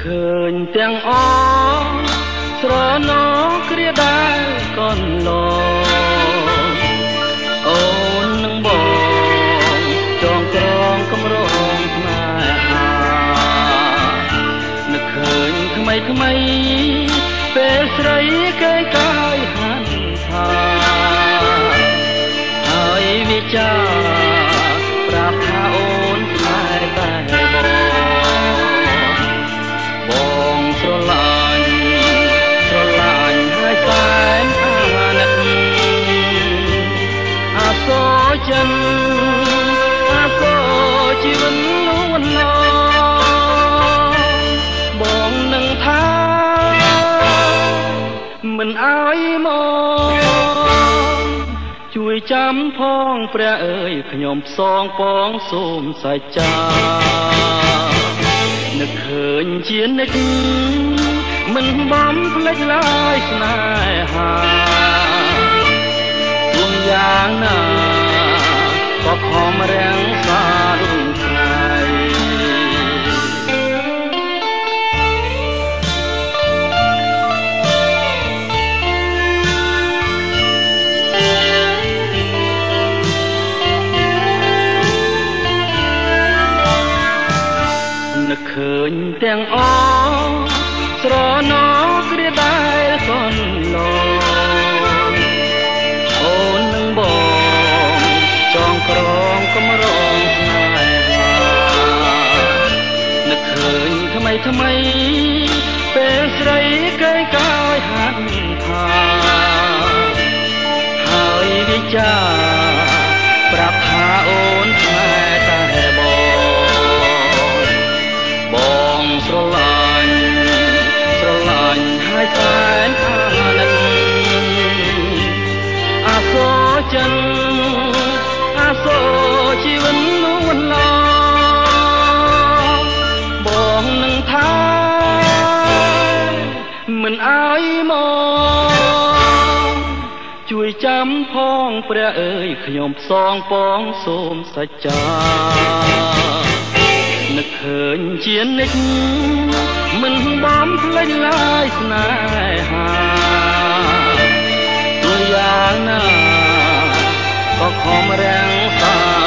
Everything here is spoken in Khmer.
ឃើញទាំងអស្រណោគ្រាដែលកូនឡអូននឹងបងចងក្រងកម្រងស្នេហានឹកឃើញថ្មីថ្មីពេលស្រីគេកាយហាន់ថាហើយវាចាប្រាប់ថាអូនស្នេហ៍តែបងស្រឡាញ់ហើយសែនអាណិតអាសូរចិនអាសូរជីវិតនួនឡបងនឹងថាមិនអើយមកជួយចាំផងព្រះអើយខ្ញុំផ្សងពងសូមសច្ចានឹកឃើញជានិច្ចមិនបំភ្លេចឡើយស្នេហាទោះយ៉ាងណាក៏ខំរាំងសាលុងថ្ងៃនឹកឃើញទាំងអស្រណោគ្រាដែលកូនឡអូននឹងបងចងក្រងកម្រងស្នេហានឹកឃើញថ្មីថ្មីពេលស្រីគេកាយហាត់ថាហើយវាចាប្រាប់ថាអូនស្នេហ៍តែបងស្រឡាញ់ហើយសែនអាណិតអាសូរចិនអាសូរជីវិតនួនឡបងនឹងថាមិនអើយមកជួយចាំផងព្រះអើយខ្ញុំផ្សងពងសូមសច្ចានឹកឃើញជានិច្ចមិនបំភ្លេចឡើយស្នេហាទោះយ៉ាងណាក៏ខំរាំងសា